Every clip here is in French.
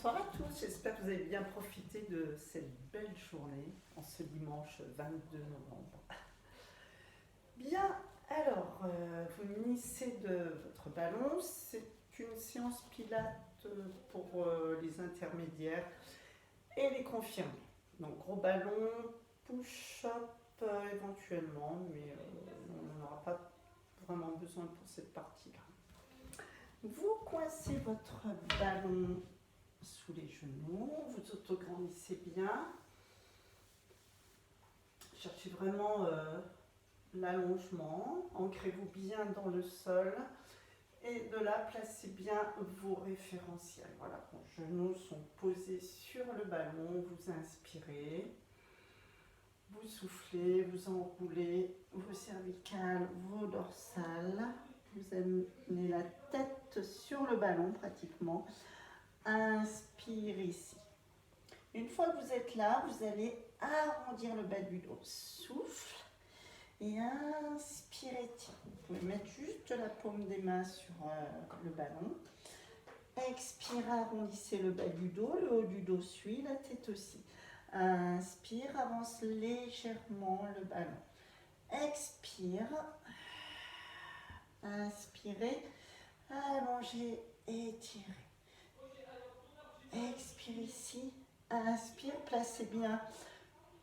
Bonsoir à tous, j'espère que vous avez bien profité de cette belle journée en ce dimanche 22 novembre. Bien, alors, vous munissez de votre ballon, c'est une séance pilates pour les intermédiaires et les confirmés. Donc gros ballon, push-up éventuellement, mais on n'en aura pas vraiment besoin pour cette partie-là. Vous coincez votre ballon sous les genoux, vous autograndissez bien, cherchez vraiment l'allongement, ancrez-vous bien dans le sol et de là placez bien vos référentiels. Voilà, vos genoux sont posés sur le ballon, vous inspirez, vous soufflez, vous enroulez vos cervicales, vos dorsales, vous amenez la tête sur le ballon pratiquement. Inspire ici. Une fois que vous êtes là, vous allez arrondir le bas du dos. Souffle et inspirez. Vous pouvez mettre juste la paume des mains sur le ballon. Expire, arrondissez le bas du dos, le haut du dos suit, la tête aussi. Inspire, avance légèrement le ballon. Expire. Inspirez, allongez, étirez. Expire ici, inspire, placez bien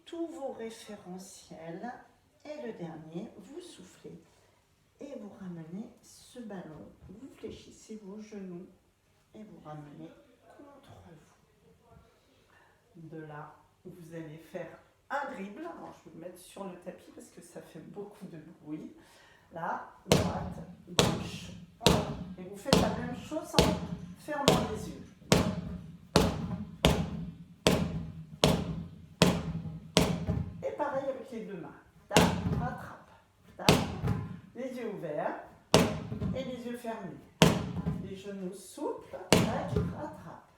tous vos référentiels. Et le dernier, vous soufflez et vous ramenez ce ballon. Vous fléchissez vos genoux et vous ramenez contre vous. De là, vous allez faire un dribble. Alors, je vais me mettre sur le tapis parce que ça fait beaucoup de bruit. Là, droite, gauche. Et vous faites la même chose en fermant les yeux. Pareil avec les deux mains. Tac, rattrape. Tac. Les yeux ouverts et les yeux fermés. Les genoux souples. Tac, rattrape.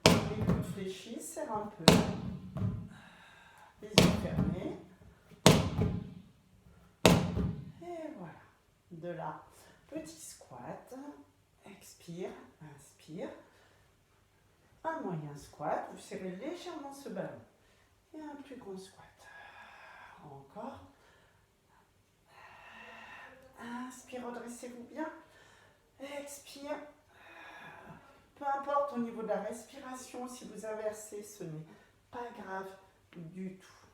Les coudes fléchis, serre un peu. Les yeux fermés. Et voilà. De là, petit squat. Expire, inspire. Un moyen squat. Vous serrez légèrement ce ballon. Et un plus grand squat. Encore. Inspire, redressez-vous bien. Expire. Peu importe au niveau de la respiration, si vous inversez, ce n'est pas grave du tout.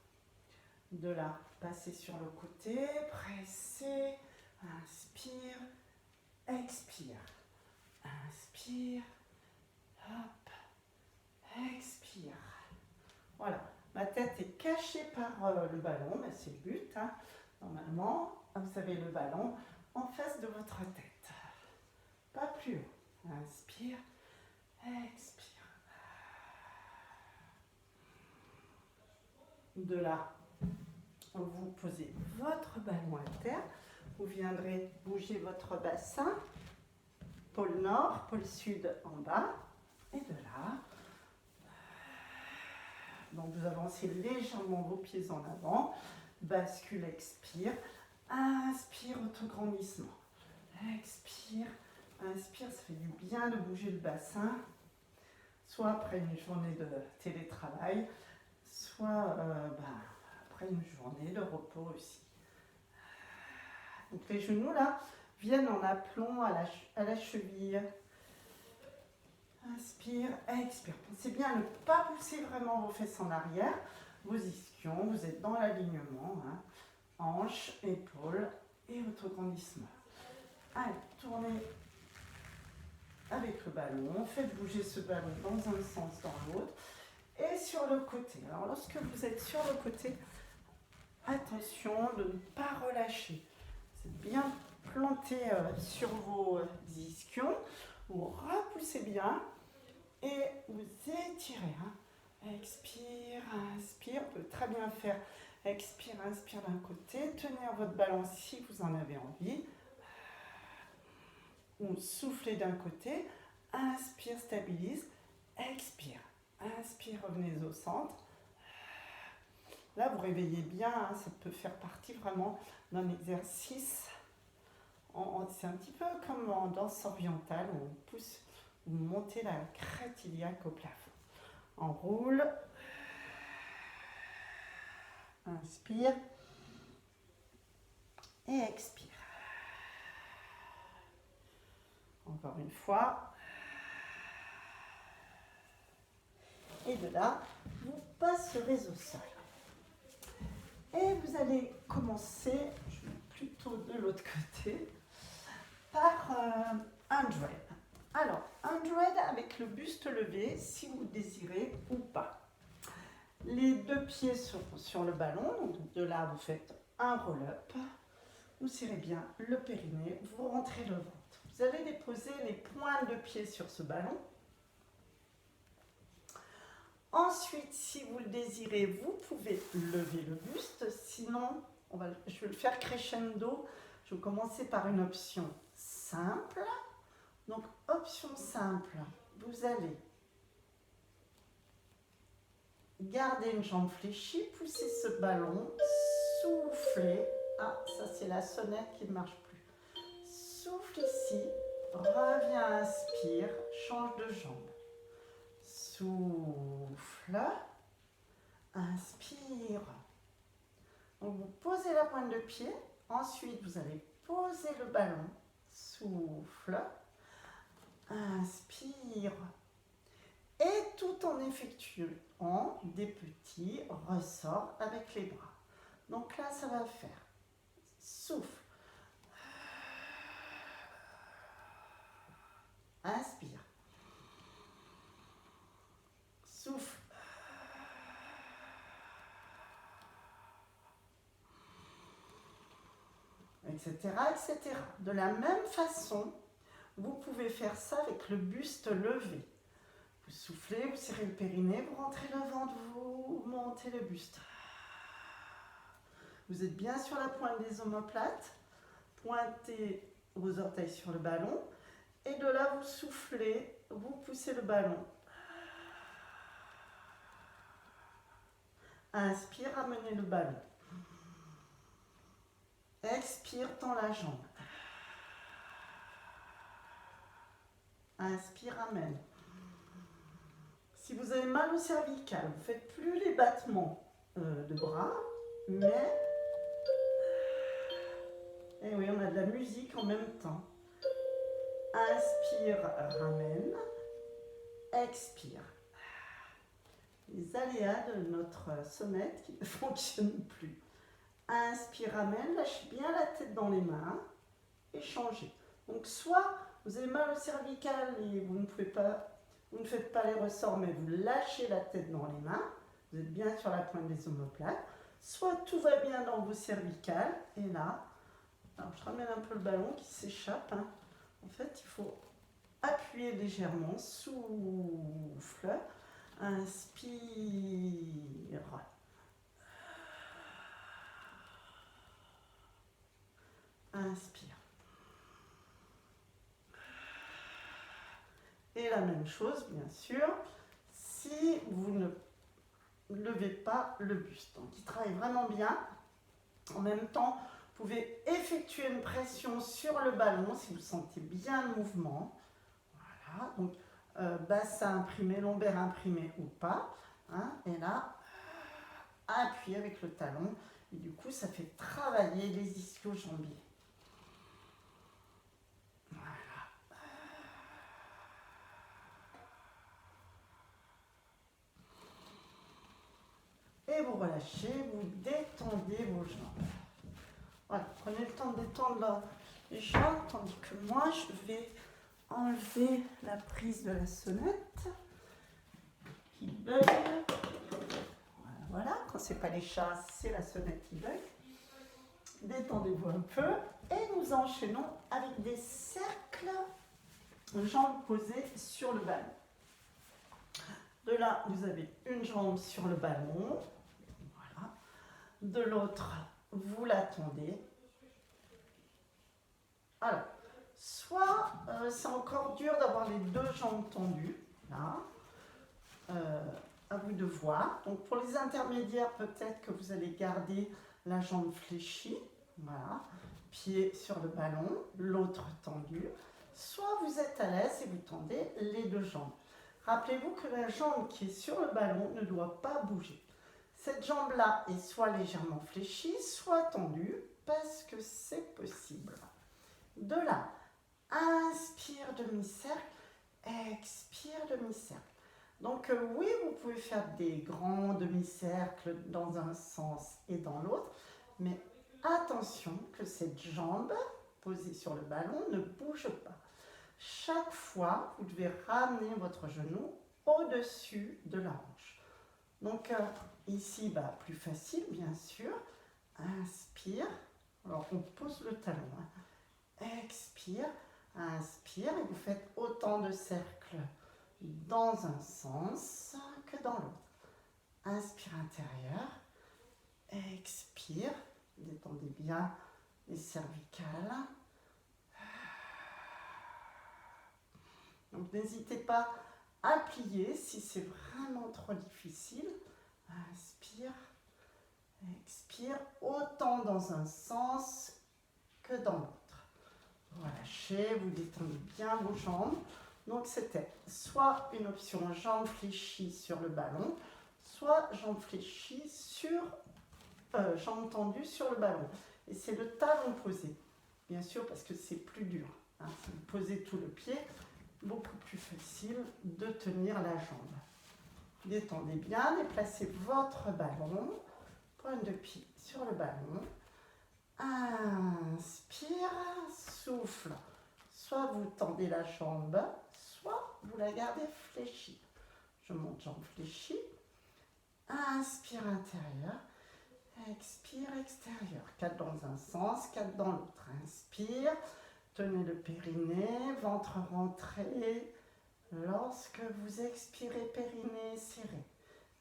De là, passez sur le côté, pressez, inspire, expire. Inspire, hop, expire. Voilà. Ma tête est cachée par le ballon, mais c'est le but. Hein. Normalement, vous avez le ballon en face de votre tête. Pas plus haut. Inspire, expire. De là, vous posez votre ballon à terre. Vous viendrez bouger votre bassin. Pôle nord, pôle sud en bas. Et de là, donc vous avancez légèrement vos pieds en avant, bascule, expire, inspire, autograndissement, expire, inspire, ça fait du bien de bouger le bassin, soit après une journée de télétravail, soit après une journée de repos aussi. Donc les genoux là viennent en aplomb à la cheville. Inspire, expire. Pensez bien à ne pas pousser vraiment vos fesses en arrière, vos ischions, vous êtes dans l'alignement. Hein. Hanches, épaules et autograndissement. Allez, tournez avec le ballon. Faites bouger ce ballon dans un sens, dans l'autre. Et sur le côté. Alors, lorsque vous êtes sur le côté, attention de ne pas relâcher. Vous êtes bien planté sur vos ischions. Vous repoussez bien. Et vous étirez. Hein. Expire, inspire. Vous pouvez très bien faire expire, inspire d'un côté. Tenir votre ballon si vous en avez envie. Ou soufflez d'un côté. Inspire, stabilise. Expire. Inspire, revenez au centre. Là, vous réveillez bien. Hein. Ça peut faire partie vraiment d'un exercice. C'est un petit peu comme en danse orientale où on pousse. Vous montez la crête iliaque au plafond. Enroule. Inspire. Et expire. Encore une fois. Et de là, vous passerez au sol. Et vous allez commencer, je vais plutôt de l'autre côté, par un dread. Alors, un dread avec le buste levé, si vous désirez ou pas. Les deux pieds sur le ballon, donc de là vous faites un roll-up, vous serrez bien le périnée, vous rentrez le ventre. Vous allez déposer les pointes de pied sur ce ballon. Ensuite, si vous le désirez, vous pouvez lever le buste, sinon, je vais le faire crescendo. Je vais commencer par une option simple. Donc, option simple, vous allez garder une jambe fléchie, pousser ce ballon, souffler. Ah, ça c'est la sonnette qui ne marche plus. Souffle ici, reviens, inspire, change de jambe. Souffle, inspire. Donc vous posez la pointe de pied, ensuite vous allez poser le ballon, souffle, inspire. Et tout en effectuant des petits ressorts avec les bras. Donc là, ça va faire souffle, inspire, souffle, etc., etc. De la même façon, vous pouvez faire ça avec le buste levé. Vous soufflez, vous serrez le périnée, vous rentrez le ventre, vous montez le buste. Vous êtes bien sur la pointe des omoplates, pointez vos orteils sur le ballon, et de là vous soufflez, vous poussez le ballon. Inspire, ramenez le ballon. Expire, tends la jambe. Inspire, ramène. Si vous avez mal au cervical, vous ne faites plus les battements de bras, mais... Et oui, on a de la musique en même temps. Inspire, ramène. Expire. Les aléas de notre sonnette qui ne fonctionnent plus. Inspire, ramène, lâchez bien la tête dans les mains et changez. Donc soit vous avez mal au cervical et vous ne faites pas les ressorts, mais vous lâchez la tête dans les mains, vous êtes bien sur la pointe des omoplates, soit tout va bien dans vos cervicales, et là, alors je ramène un peu le ballon qui s'échappe, hein. En fait il faut appuyer légèrement, souffle, inspire, inspire. Et la même chose, bien sûr, si vous ne levez pas le buste. Donc, il travaille vraiment bien. En même temps, vous pouvez effectuer une pression sur le ballon si vous sentez bien le mouvement. Voilà, donc bassin imprimé, lombaire imprimé ou pas. Hein, et là, appuyez avec le talon. Et du coup, ça fait travailler les ischio-jambiers. Et vous relâchez, vous détendez vos jambes. Voilà, prenez le temps de détendre les jambes, tandis que moi, je vais enlever la prise de la sonnette qui bug. Voilà, quand c'est pas les chats, c'est la sonnette qui bug. Détendez-vous un peu et nous enchaînons avec des cercles, jambes posées sur le ballon. De là, vous avez une jambe sur le ballon. Voilà. De l'autre, vous la tendez. Alors, soit c'est encore dur d'avoir les deux jambes tendues. Là. À vous de voir. Donc, pour les intermédiaires, peut-être que vous allez garder la jambe fléchie. Voilà. Pied sur le ballon, l'autre tendu. Soit vous êtes à l'aise et vous tendez les deux jambes. Rappelez-vous que la jambe qui est sur le ballon ne doit pas bouger. Cette jambe-là est soit légèrement fléchie, soit tendue, parce que c'est possible. De là, inspire demi-cercle, expire demi-cercle. Donc oui, vous pouvez faire des grands demi-cercles dans un sens et dans l'autre, mais attention que cette jambe posée sur le ballon ne bouge pas. Chaque fois, vous devez ramener votre genou au-dessus de la hanche. Donc ici, plus facile bien sûr. Inspire. Alors on pose le talon. Expire. Inspire et vous faites autant de cercles dans un sens que dans l'autre. Inspire intérieur. Expire. Détendez bien les cervicales. Donc n'hésitez pas à plier si c'est vraiment trop difficile. Inspire, expire, autant dans un sens que dans l'autre. Relâchez, vous détendez bien vos jambes. Donc c'était soit une option jambes fléchies sur le ballon, soit jambes fléchies sur jambes tendues sur le ballon. Et c'est le talon posé, bien sûr, parce que c'est plus dur. Si vous posez tout le pied, beaucoup plus facile de tenir la jambe. Détendez bien, déplacez votre ballon, pointe de pied sur le ballon. Inspire, souffle. Soit vous tendez la jambe, soit vous la gardez fléchie. Je monte jambe fléchie. Inspire intérieur. Expire extérieur. 4 dans un sens, 4 dans l'autre. Inspire. Tenez le périnée, ventre rentré. Lorsque vous expirez, périnée serré.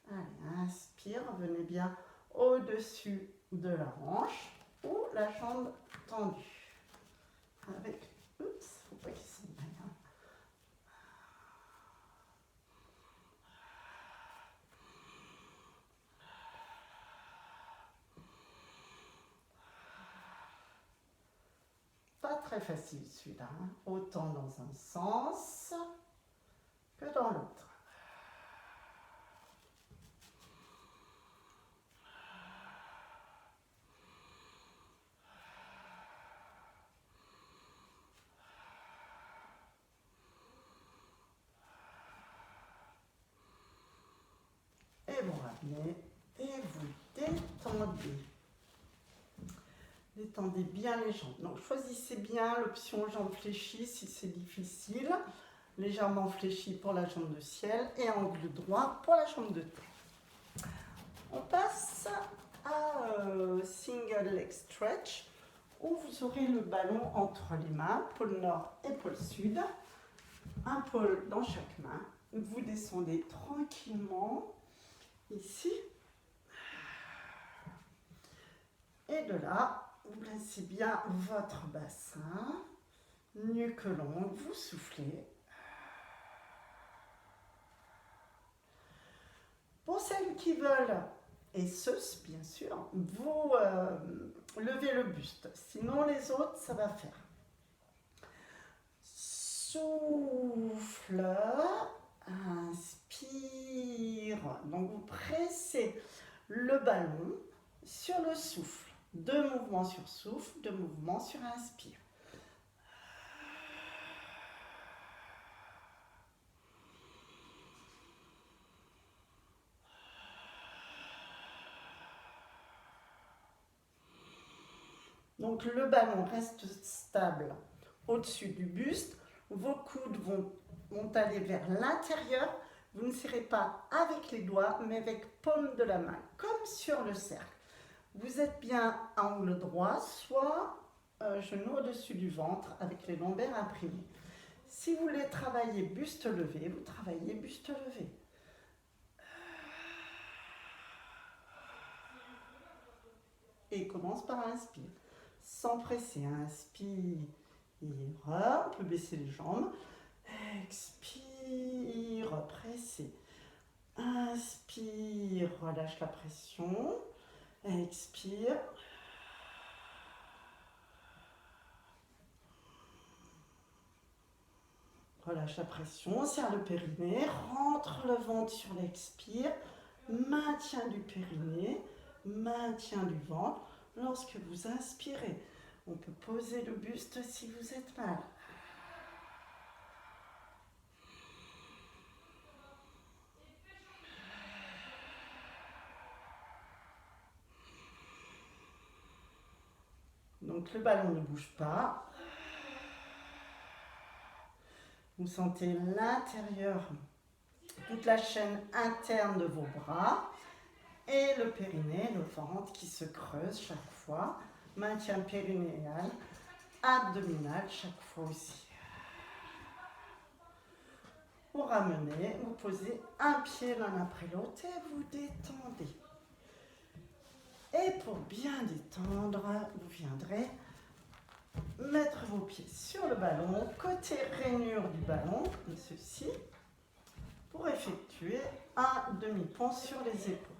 Allez, inspire, venez bien au-dessus de la hanche ou la jambe tendue. Avec, oups, faut pas qu'il s'en aille. Pas très facile celui-là, autant dans un sens que dans l'autre. Et vous ramenez et vous détendez. Détendez bien les jambes. Donc choisissez bien l'option jambes fléchies si c'est difficile. Légèrement fléchie pour la jambe de ciel et angle droit pour la jambe de terre. On passe à single leg stretch où vous aurez le ballon entre les mains, pôle nord et pôle sud. Un pôle dans chaque main. Vous descendez tranquillement ici. Et de là, vous placez bien votre bassin, nuque longue, vous soufflez. Pour celles qui veulent, et ceux bien sûr, vous levez le buste. Sinon les autres, ça va faire. Souffle, inspire. Donc vous pressez le ballon sur le souffle. 2 mouvements sur souffle, 2 mouvements sur inspire. Donc le ballon reste stable au-dessus du buste. Vos coudes vont aller vers l'intérieur. Vous ne serrez pas avec les doigts, mais avec paume de la main, comme sur le cercle. Vous êtes bien à angle droit, soit genou au-dessus du ventre avec les lombaires imprimés. Si vous voulez travailler buste levé, vous travaillez buste levé. Et commence par inspire. Sans presser, inspire. On peut baisser les jambes. Expire, pressez. Inspire, relâche la pression. Expire. Relâche la pression, serre le périnée, rentre le ventre sur l'expire, maintien du périnée, maintien du ventre. Lorsque vous inspirez, on peut poser le buste si vous êtes mal. Donc le ballon ne bouge pas. Vous sentez l'intérieur, toute la chaîne interne de vos bras et le périnée, le ventre qui se creuse chaque fois. Maintien périnéal, abdominal chaque fois aussi. Vous ramenez, vous posez un pied l'un après l'autre et vous détendez. Et pour bien détendre, vous viendrez mettre vos pieds sur le ballon, côté rainure du ballon, comme ceci, pour effectuer un demi-pont sur les épaules.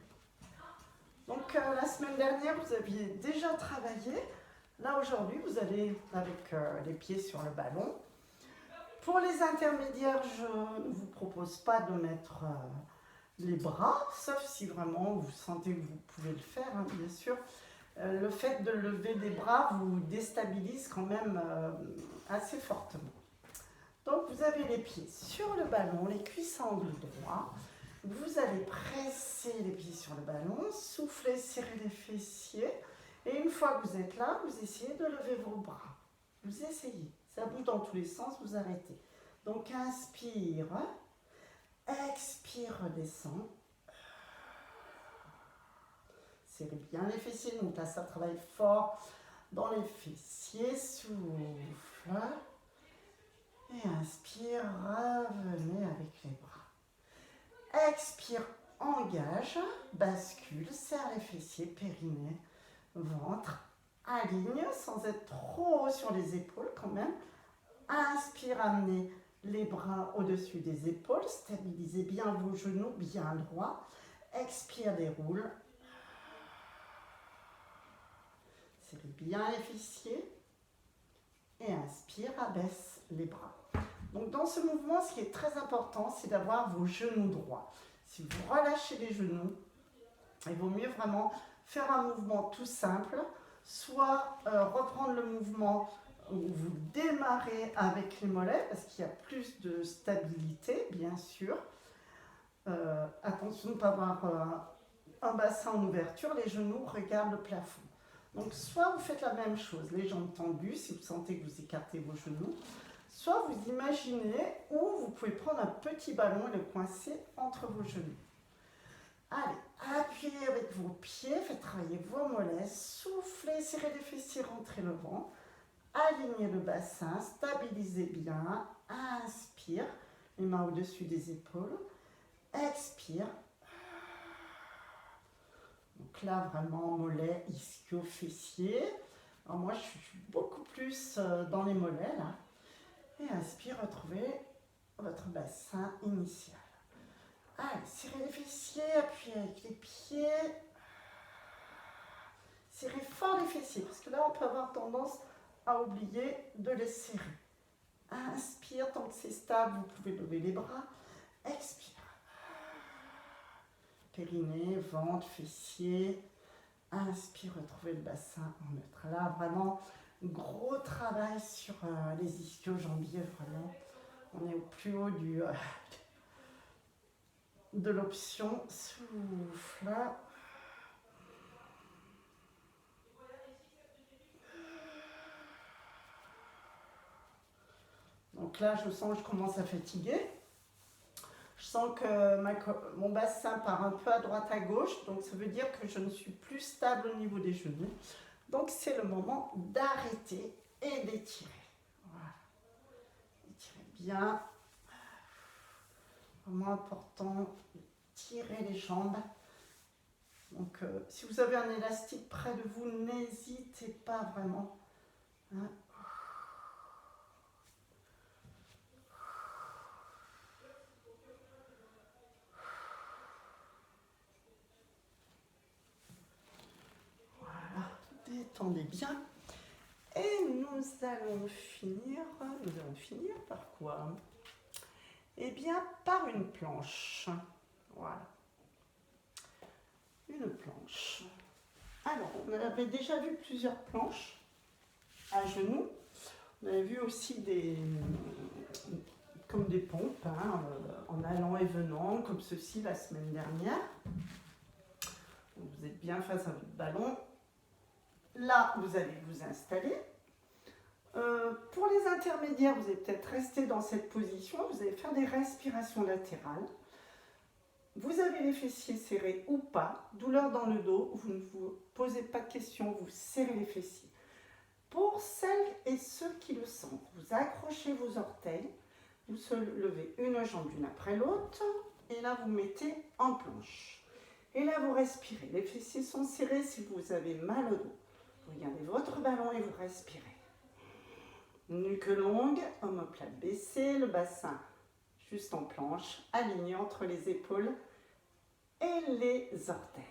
Donc la semaine dernière, vous aviez déjà travaillé. Là, aujourd'hui, vous allez avec les pieds sur le ballon. Pour les intermédiaires, je ne vous propose pas de mettre les bras, sauf si vraiment vous sentez que vous pouvez le faire, hein, bien sûr. Le fait de lever des bras vous déstabilise quand même assez fortement. Donc vous avez les pieds sur le ballon, les cuisses à angle droit. Vous allez presser les pieds sur le ballon, souffler, serrer les fessiers. Et une fois que vous êtes là, vous essayez de lever vos bras. Vous essayez. Ça bouge dans tous les sens, vous arrêtez. Donc inspire, expire, redescend. Serrez bien les fessiers, donc là ça travaille fort dans les fessiers. Souffle. Et inspire, revenez avec les bras. Expire, engage, bascule, serre les fessiers, périnée, ventre. Aligne sans être trop haut sur les épaules quand même. Inspire, amenez les bras au-dessus des épaules. Stabilisez bien vos genoux, bien droits. Expire, déroule. Serrez bien les fessiers. Et inspire, abaisse les bras. Donc dans ce mouvement, ce qui est très important, c'est d'avoir vos genoux droits. Si vous relâchez les genoux, il vaut mieux vraiment faire un mouvement tout simple, soit reprendre le mouvement où vous démarrez avec les mollets, parce qu'il y a plus de stabilité, bien sûr. Attention de ne pas avoir un bassin en ouverture, les genoux regardent le plafond. Donc soit vous faites la même chose, les jambes tendues, si vous sentez que vous écartez vos genoux, soit vous imaginez où vous pouvez prendre un petit ballon et le coincer entre vos genoux. Allez, appuyez avec vos pieds, faites travailler vos mollets, soufflez, serrez les fessiers, rentrez le ventre, alignez le bassin, stabilisez bien, inspire, les mains au-dessus des épaules, expire. Donc là, vraiment, mollets, ischio, fessiers. Alors moi, je suis beaucoup plus dans les mollets, là. Et inspire, retrouvez votre bassin initial. Allez, serrez les fessiers, appuyez avec les pieds. Serrez fort les fessiers, parce que là, on peut avoir tendance à oublier de les serrer. Inspire, tant que c'est stable, vous pouvez lever les bras. Expire. Périnée, ventre, fessiers. Inspire, retrouvez le bassin en neutre. Là, vraiment, gros travail sur les ischio-jambiers, vraiment. On est au plus haut de l'option. Souffle. Donc là, je sens que je commence à fatiguer. Je sens que mon bassin part un peu à droite à gauche, donc ça veut dire que je ne suis plus stable au niveau des genoux. Donc c'est le moment d'arrêter et d'étirer. Voilà. Étirez bien. Vraiment important, tirer les jambes. Donc si vous avez un élastique près de vous, n'hésitez pas vraiment. Hein. Détendez bien. Et nous allons finir par quoi? Eh bien, par une planche. Voilà. Une planche. Alors, on avait déjà vu plusieurs planches à genoux. On avait vu aussi comme des pompes, hein, en allant et venant, comme ceci la semaine dernière. Vous êtes bien face à votre ballon. Là, vous allez vous installer. Pour les intermédiaires, vous allez peut-être rester dans cette position. Vous allez faire des respirations latérales. Vous avez les fessiers serrés ou pas, douleur dans le dos, vous ne vous posez pas de questions, vous serrez les fessiers. Pour celles et ceux qui le sentent, vous accrochez vos orteils, vous se levez une jambe l'une après l'autre, et là vous mettez en planche. Et là vous respirez, les fessiers sont serrés si vous avez mal au dos. Vous regardez votre ballon et vous respirez. Nuque longue, omoplate baissée, le bassin juste en planche, aligné entre les épaules et les orteils.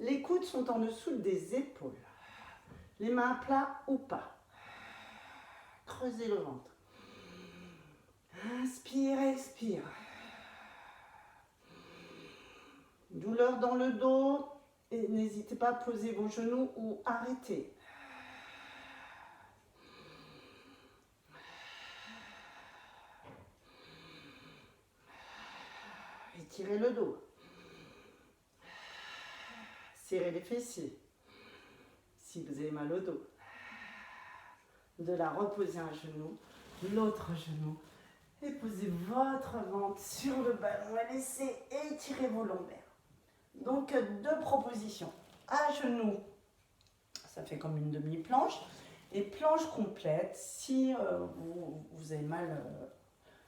Les coudes sont en dessous des épaules. Les mains à plat ou pas. Creusez le ventre. Inspire, expire. Douleur dans le dos. Et n'hésitez pas à poser vos genoux ou arrêter. Étirez le dos. Serrez les fessiers. Si vous avez mal au dos. De la reposer un genou, l'autre genou. Et posez votre ventre sur le ballon et laissez étirer vos lombaires. Donc, deux propositions. À genoux, ça fait comme une demi-planche. Et planche complète, si vous avez mal,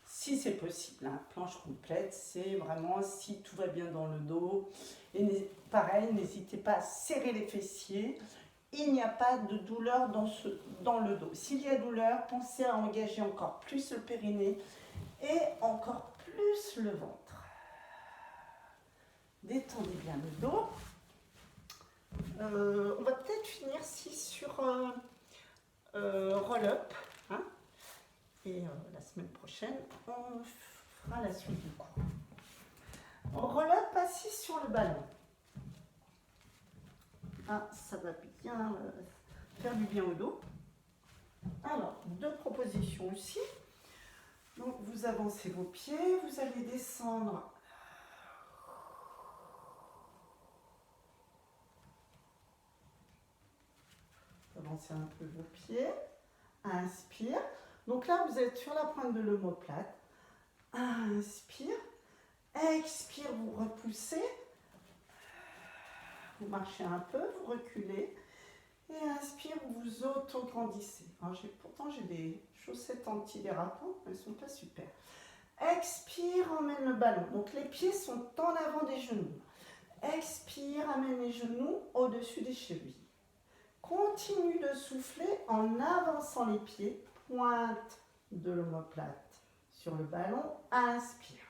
si c'est possible. Hein, planche complète, c'est vraiment si tout va bien dans le dos. Et pareil, n'hésitez pas à serrer les fessiers. Il n'y a pas de douleur dans le dos. S'il y a douleur, pensez à engager encore plus le périnée et encore plus le ventre. Détendez bien le dos. On va peut-être finir sur roll-up. Hein, et la semaine prochaine, on fera la suite du cours. Roll-up assis sur le ballon. Ah, ça va bien faire du bien au dos. Alors, deux propositions aussi. Donc, vous avancez vos pieds, vous allez descendre. Avancez un peu vos pieds. Inspire. Donc là, vous êtes sur la pointe de l'omoplate. Inspire. Expire, vous repoussez. Vous marchez un peu, vous reculez. Et inspire, vous auto-grandissez. Pourtant, j'ai des chaussettes antidérapantes, mais elles ne sont pas super. Expire, emmène le ballon. Donc, les pieds sont en avant des genoux. Expire, amène les genoux au-dessus des chevilles. Continue de souffler en avançant les pieds. Pointe de l'omoplate sur le ballon. Inspire.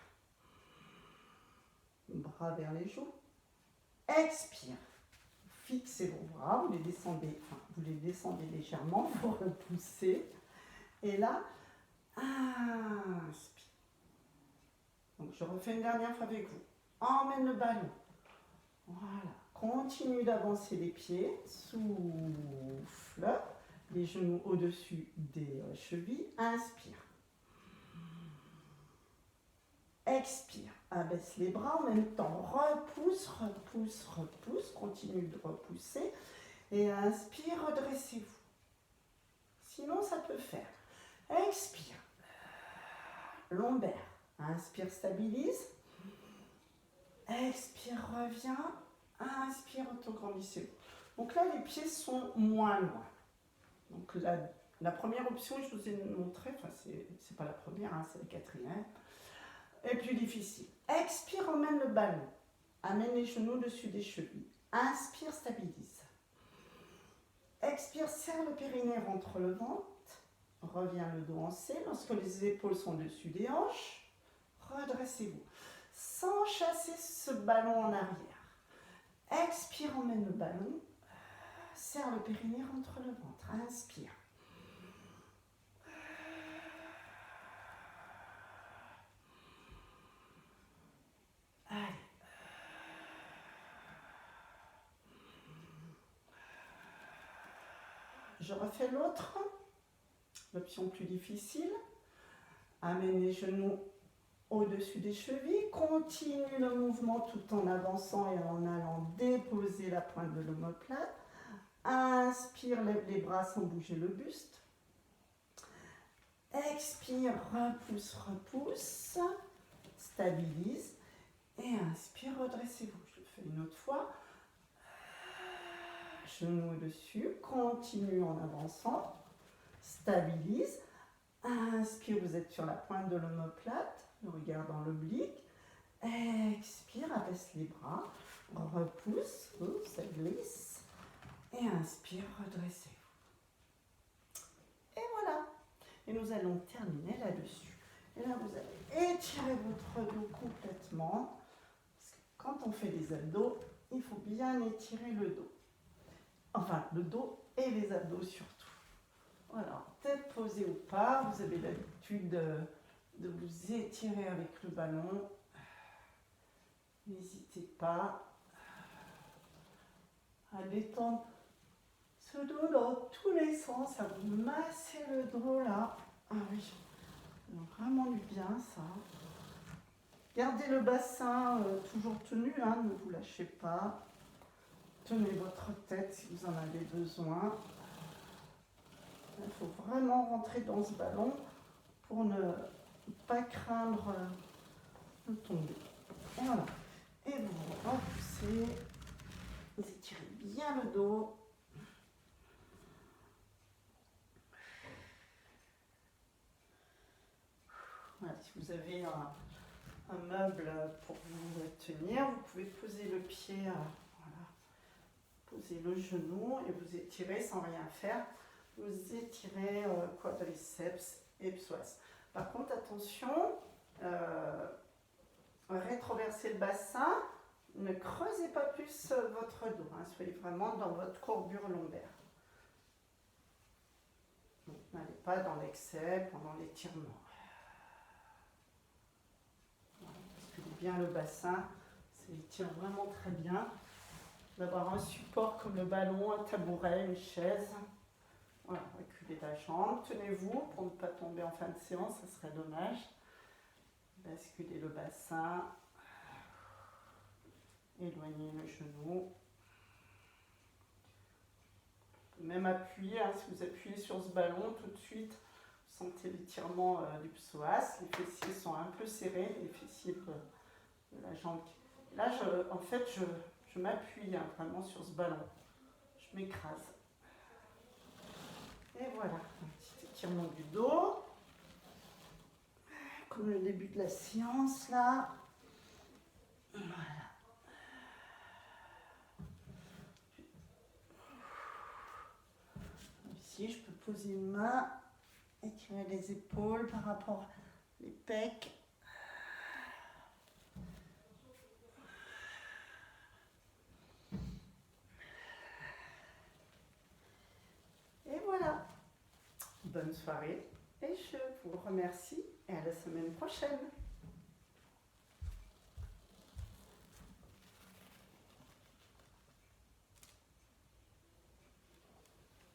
Bras vers les joues. Expire. Fixez vos bras, vous les descendez légèrement, vous repoussez. Et là, inspire. Donc je refais une dernière fois avec vous. Emmène le ballon. Voilà. Continue d'avancer les pieds. Souffle. Les genoux au-dessus des chevilles. Inspire. Expire. Abaisse les bras en même temps. Repousse, repousse, repousse. Continue de repousser. Et inspire, redressez-vous. Sinon, ça peut faire. Expire. Lombaire. Inspire, stabilise. Expire, reviens. Inspire, autograndissez-vous. Donc là, les pieds sont moins loin. Donc la première option, je vous ai montré, enfin c'est pas la première, hein, c'est la quatrième, est plus difficile. Expire, emmène le ballon. Amène les genoux au-dessus des chevilles. Inspire, stabilise. Expire, serre le périnée, rentre le ventre. Reviens le dos en C. Lorsque les épaules sont au-dessus des hanches, redressez-vous. Sans chasser ce ballon en arrière. Expire, emmène le ballon. Serre le périnée, rentre le ventre. Inspire. Je refais l'autre. L'option plus difficile. Amène les genoux au-dessus des chevilles. Continue le mouvement tout en avançant et en allant déposer la pointe de l'omoplate. Inspire, lève les bras sans bouger le buste. Expire, repousse, repousse. Stabilise. Et inspire, redressez-vous. Je le fais une autre fois. Genou au-dessus. Continue en avançant. Stabilise. Inspire, vous êtes sur la pointe de l'omoplate. Le regard dans l'oblique. Expire, abaisse les bras. Repousse. Ça glisse. Et inspire, redressez-vous. Et voilà. Et nous allons terminer là-dessus. Et là, vous allez étirer votre dos complètement. Parce que quand on fait des abdos, il faut bien étirer le dos. Enfin, le dos et les abdos surtout. Voilà, tête posée ou pas, vous avez l'habitude de vous étirer avec le ballon. N'hésitez pas à détendre ce dos dans tous les sens, à vous masser le dos là. Ah oui, vraiment du bien ça. Gardez le bassin toujours tenu, hein, ne vous lâchez pas. Tenez votre tête si vous en avez besoin. Il faut vraiment rentrer dans ce ballon pour ne pas craindre de tomber. Et voilà. Et vous repoussez. Vous étirez bien le dos. Voilà, si vous avez un meuble pour vous tenir, vous pouvez poser le pied, voilà, poser le genou et vous étirez sans rien faire. Vous étirez quadriceps et psoas. Par contre, attention, rétroversez le bassin, ne creusez pas plus votre dos, hein, soyez vraiment dans votre courbure lombaire. N'allez pas dans l'excès pendant l'étirement. Basculez bien le bassin, ça étire vraiment très bien. D'avoir un support comme le ballon, un tabouret, une chaise. Voilà, reculez la jambe, tenez-vous pour ne pas tomber en fin de séance, ce serait dommage. Basculez le bassin, éloignez le genou. Même appuyer, hein, si vous appuyez sur ce ballon, tout de suite, vous sentez l'étirement du psoas. Les fessiers sont un peu serrés, les fessiers de la jambe. Là, en fait, je m'appuie hein, vraiment sur ce ballon. Je m'écrase. Et voilà, un petit étirement du dos. Comme le début de la séance, là. Voilà. Ici, je peux poser une main, étirer les épaules par rapport les pecs. Et voilà. Bonne soirée et je vous remercie et à la semaine prochaine.